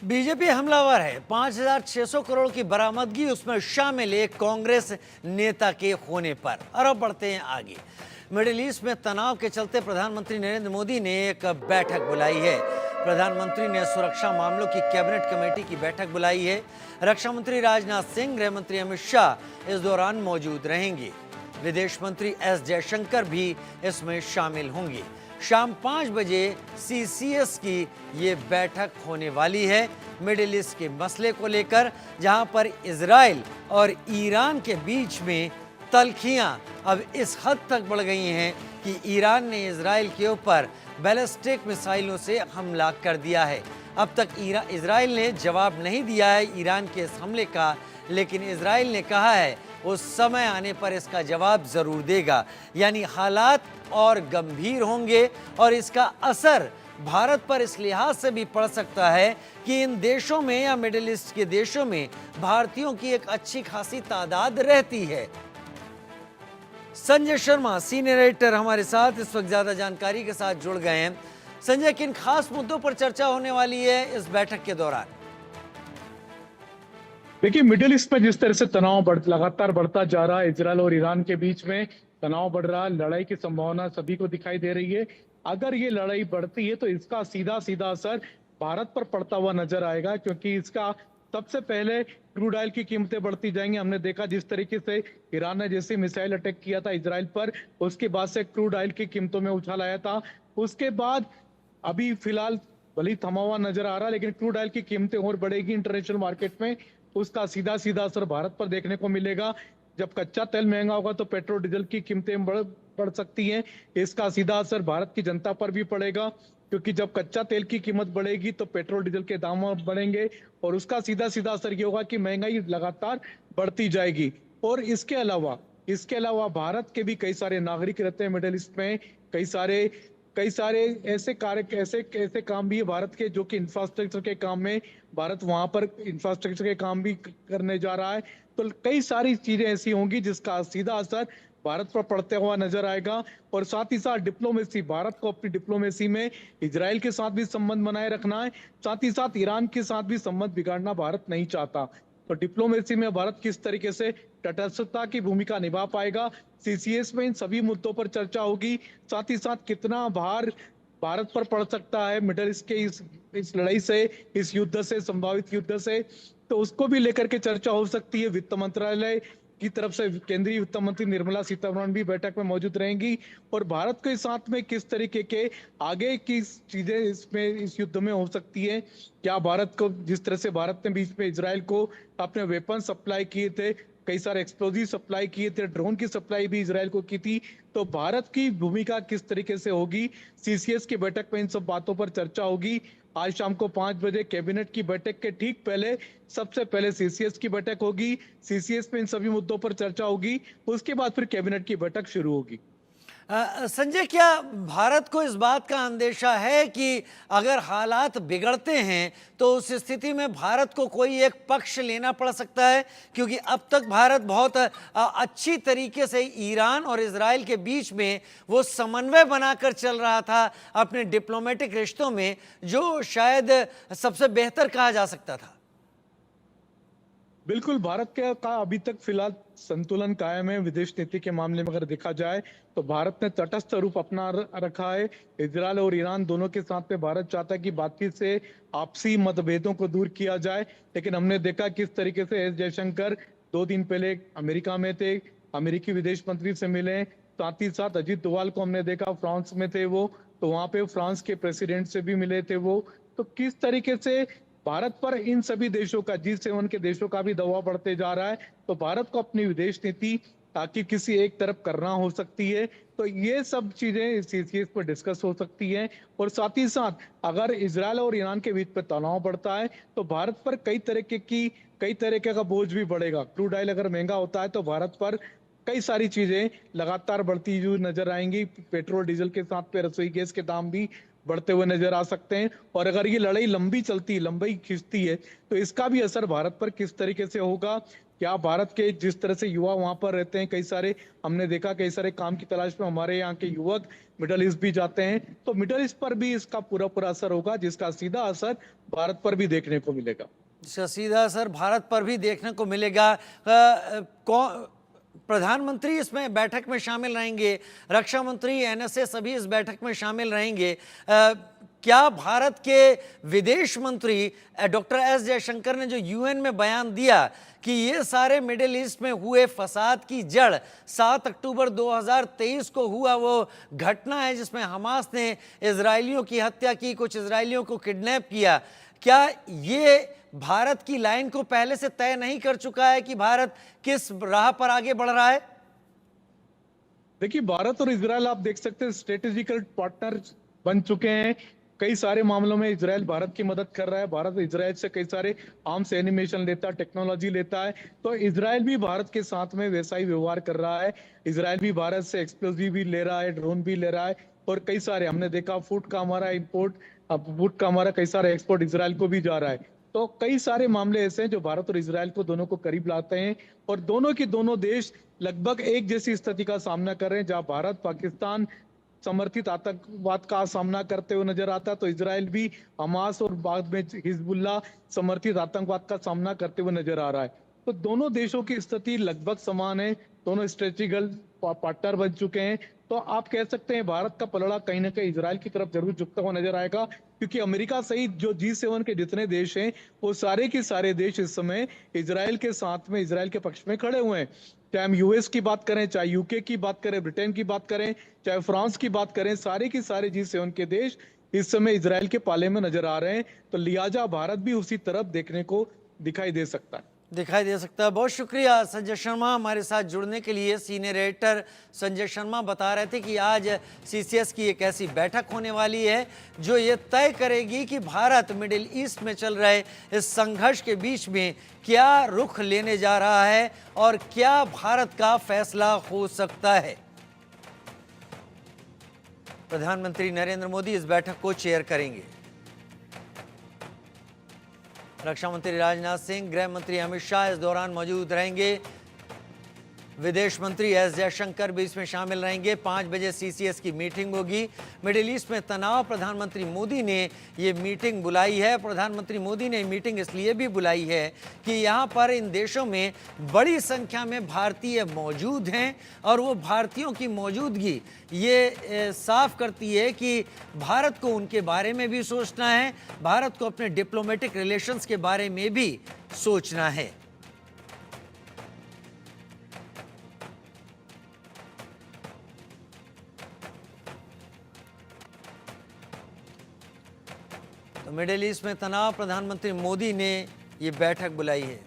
BJP हमलावर है। 5,600 करोड़ की बरामदगी, उसमें शामिल एक कांग्रेस नेता के होने पर। और अब बढ़ते हैं आगे। मिडिल ईस्ट में तनाव के चलते प्रधानमंत्री नरेंद्र मोदी ने एक बैठक बुलाई है। प्रधानमंत्री ने सुरक्षा मामलों की कैबिनेट कमेटी की बैठक बुलाई है। रक्षा मंत्री राजनाथ सिंह, गृह मंत्री अमित शाह इस दौरान मौजूद रहेंगे। विदेश मंत्री एस जयशंकर भी इसमें शामिल होंगे। शाम 5 बजे सीसीएस की ये बैठक होने वाली है मिडिल ईस्ट के मसले को लेकर, जहां पर इजराइल और ईरान के बीच में तल्खियां अब इस हद तक बढ़ गई हैं कि ईरान ने इजराइल के ऊपर बैलिस्टिक मिसाइलों से हमला कर दिया है। अब तक इजराइल ने जवाब नहीं दिया है ईरान के इस हमले का, लेकिन इजराइल ने कहा है उस समय आने पर इसका जवाब जरूर देगा। यानी हालात और गंभीर होंगे और इसका असर भारत पर इस लिहाज से भी पड़ सकता है कि इन देशों में या मिडिल ईस्ट के देशों में भारतीयों की एक अच्छी खासी तादाद रहती है। संजय शर्मा, सीनियर एडिटर, हमारे साथ इस वक्त ज्यादा जानकारी के साथ जुड़ गए हैं। संजय, किन खास मुद्दों पर चर्चा होने वाली है इस बैठक के दौरान? देखिए, मिडिल ईस्ट में जिस तरह से तनाव लगातार बढ़ता जा रहा है, इजरायल और ईरान के बीच में तनाव बढ़ रहा है, लड़ाई की संभावना सभी को दिखाई दे रही है। अगर ये लड़ाई बढ़ती है तो इसका सीधा सीधा असर भारत पर पड़ता हुआ नजर आएगा, क्योंकि इसका सबसे पहले क्रूड ऑयल की कीमतें बढ़ती जाएंगी। हमने देखा जिस तरीके से ईरान ने जैसे मिसाइल अटैक किया था इजरायल पर, उसके बाद से क्रूड ऑयल की कीमतों में उछाल आया था। उसके बाद अभी फिलहाल भले ही थमा हुआ नजर आ रहा है, लेकिन क्रूड ऑयल की कीमतें और बढ़ेगी इंटरनेशनल मार्केट में। उसका सीधा सीधा असर भारत पर देखने को मिलेगा। जब कच्चा तेल महंगा होगा तो पेट्रोल डीजल की कीमतें बढ़ सकती हैं। इसका सीधा असर भारत की जनता पर भी पड़ेगा, क्योंकि जब कच्चा तेल की कीमत बढ़ेगी तो पेट्रोल डीजल के दाम बढ़ेंगे और उसका सीधा सीधा असर ये होगा कि महंगाई लगातार बढ़ती जाएगी। और इसके अलावा भारत के भी कई सारे नागरिक रहते हैं मिडिल ईस्ट में। कई सारे ऐसे कार्य ऐसे काम भी है भारत के, जो कि इंफ्रास्ट्रक्चर के काम में भारत वहां पर इंफ्रास्ट्रक्चर के काम भी करने जा रहा है। तो कई सारी चीजें ऐसी होंगी जिसका सीधा असर भारत पर पड़ते हुआ नजर आएगा। और साथ ही साथ डिप्लोमेसी, भारत को अपनी डिप्लोमेसी में इजराइल के साथ भी संबंध बनाए रखना है, साथ ही साथ ईरान के साथ भी संबंध बिगाड़ना भारत नहीं चाहता। तो डिप्लोमेसी में भारत किस तरीके से तटस्थता की भूमिका निभा पाएगा, सीसीएस में इन सभी मुद्दों पर चर्चा होगी। साथ ही साथ कितना भार भारत पर पड़ सकता है मिडिल ईस्ट के इस लड़ाई से, इस युद्ध से, संभावित युद्ध से, तो उसको भी लेकर के चर्चा हो सकती है। वित्त मंत्रालय की तरफ से केंद्रीय वित्त मंत्री निर्मला सीतारमण भी बैठक में मौजूद रहेंगी। और भारत के साथ में किस तरीके के आगे की चीजें इस युद्ध में हो सकती है। क्या भारत को, जिस तरह से भारत ने बीच में इजराइल को अपने वेपन सप्लाई किए थे, कई सारे एक्सप्लोजिव सप्लाई किए थे, ड्रोन की सप्लाई भी इजराइल को की थी, तो भारत की भूमिका किस तरीके से होगी, सीसीएस की बैठक में इन सब बातों पर चर्चा होगी। आज शाम को 5 बजे कैबिनेट की बैठक के ठीक पहले सबसे पहले सीसीएस की बैठक होगी। सीसीएस में इन सभी मुद्दों पर चर्चा होगी, उसके बाद फिर कैबिनेट की बैठक शुरू होगी। संजय, क्या भारत को इस बात का अंदेशा है कि अगर हालात बिगड़ते हैं तो उस स्थिति में भारत को कोई एक पक्ष लेना पड़ सकता है? क्योंकि अब तक भारत बहुत अच्छी तरीके से ईरान और इजराइल के बीच में वो समन्वय बनाकर चल रहा था अपने डिप्लोमेटिक रिश्तों में, जो शायद सबसे बेहतर कहा जा सकता था। बिल्कुल, भारत का अभी तक फिलहाल संतुलन कायम है। विदेश नीति के मामले में अगर देखा जाए तो भारत ने तटस्थ रूप अपना रखा है। इजरायल और ईरान दोनों के साथ में भारत चाहता है कि बातचीत से आपसी मतभेदों को दूर किया जाए, लेकिन हमने देखा किस तरीके से एस जयशंकर 2 दिन पहले अमेरिका में थे, अमेरिकी विदेश मंत्री से मिले। साथ ही साथ अजीत डोभाल को हमने देखा, फ्रांस में थे वो, तो वहां पे फ्रांस के प्रेसिडेंट से भी मिले थे वो। तो किस तरीके से भारत पर इन सभी देशों का, G7 के देशों का भी दबाव बढ़ते जा रहा है। तो भारत को अपनी विदेश नीति ताकि किसी एक तरफ करना हो सकती है, तो ये सब चीजें सीसीएस पर डिस्कस हो सकती हैं। और साथ ही साथ अगर इजरायल और ईरान के बीच में तनाव बढ़ता है तो भारत पर कई तरीके का बोझ भी बढ़ेगा। क्रूड ऑयल अगर महंगा होता है तो भारत पर कई सारी चीजें लगातार बढ़ती हुई नजर आएंगी। पेट्रोल डीजल के साथ पे रसोई गैस के दाम भी बढ़ते हुए नजर आ सकते हैं। और अगर ये लड़ाई लंबी खींचती है तो इसका भी असर भारत पर किस तरीके से होगा, क्या भारत के जिस तरह से युवा वहां पर रहते हैं, कई सारे हमने देखा कई सारे काम की तलाश में हमारे यहाँ के युवक मिडल ईस्ट भी जाते हैं, तो मिडल ईस्ट पर भी इसका पूरा पूरा असर होगा, जिसका सीधा असर भारत पर भी देखने को मिलेगा। इसका सीधा असर भारत पर भी देखने को मिलेगा। प्रधानमंत्री इसमें बैठक में शामिल रहेंगे, रक्षा मंत्री, एनएसए सभी इस बैठक में शामिल रहेंगे। क्या भारत के विदेश मंत्री डॉक्टर एस जयशंकर ने जो यूएन में बयान दिया कि ये सारे मिडिल ईस्ट में हुए फसाद की जड़ 7 अक्टूबर 2023 को हुआ वो घटना है जिसमें हमास ने इजरायलियों की हत्या की, कुछ इजरायलियों को किडनैप किया, क्या ये भारत की लाइन को पहले से तय नहीं कर चुका है कि भारत किस राह पर आगे बढ़ रहा है? देखिए, भारत और इजरायल आप देख सकते हैं स्ट्रेटेजिकल पार्टनर बन चुके हैं। कई सारे मामलों में इजरायल भारत की मदद कर रहा है, भारत इजरायल से कई सारे आर्म्स एनिमेशन लेता है, टेक्नोलॉजी लेता है, तो इजरायल भी भारत के साथ में वैसा ही व्यवहार कर रहा है। इजरायल भी भारत से एक्सप्लोजिव भी ले रहा है, ड्रोन भी ले रहा है, और कई सारे हमने देखा फूड का हमारा इंपोर्ट, फूड का हमारा कई सारे एक्सपोर्ट इजरायल को भी जा रहा है। तो कई सारे मामले ऐसे हैं जो भारत और इजरायल को दोनों को करीब लाते हैं, और दोनों के दोनों देश लगभग एक जैसी स्थिति का सामना कर रहे हैं। जहां भारत पाकिस्तान समर्थित आतंकवाद का सामना करते हुए नजर आता है, तो इजरायल भी हमास और बाद में हिजबुल्लाह समर्थित आतंकवाद का सामना करते हुए नजर आ रहा है। तो दोनों देशों की स्थिति लगभग समान है, दोनों स्ट्रेटेजिकल पार्टनर बन चुके हैं। तो आप कह सकते हैं भारत का पलड़ा कहीं ना कहीं इजरायल की तरफ जरूर झुकता हुआ नजर आएगा, क्योंकि अमेरिका सहित जो G7 के जितने देश हैं वो सारे के सारे देश इस समय इजरायल के साथ में, इजरायल के पक्ष में खड़े हुए हैं। चाहे हम यूएस की बात करें, चाहे यूके की बात करें, ब्रिटेन की बात करें, चाहे फ्रांस की बात करें, सारे के सारे G7 के देश इस समय इजरायल के पाले में नजर आ रहे हैं। तो लिहाजा भारत भी उसी तरफ देखने को दिखाई दे सकता है। बहुत शुक्रिया संजय शर्मा हमारे साथ जुड़ने के लिए। सीनियर एडिटर संजय शर्मा बता रहे थे कि आज सीसीएस की एक ऐसी बैठक होने वाली है जो ये तय करेगी कि भारत मिडिल ईस्ट में चल रहे इस संघर्ष के बीच में क्या रुख लेने जा रहा है और क्या भारत का फैसला हो सकता है। प्रधानमंत्री नरेंद्र मोदी इस बैठक को चेयर करेंगे। रक्षा मंत्री राजनाथ सिंह, गृह मंत्री अमित शाह इस दौरान मौजूद रहेंगे। विदेश मंत्री एस जयशंकर भी इसमें शामिल रहेंगे। 5 बजे सीसीएस की मीटिंग होगी। मिडिल ईस्ट में तनाव, प्रधानमंत्री मोदी ने ये मीटिंग बुलाई है। प्रधानमंत्री मोदी ने मीटिंग इसलिए भी बुलाई है कि यहाँ पर इन देशों में बड़ी संख्या में भारतीय मौजूद हैं और वो भारतीयों की मौजूदगी ये साफ करती है कि भारत को उनके बारे में भी सोचना है, भारत को अपने डिप्लोमेटिक रिलेशंस के बारे में भी सोचना है। तो मिडिल ईस्ट में तनाव, प्रधानमंत्री मोदी ने ये बैठक बुलाई है।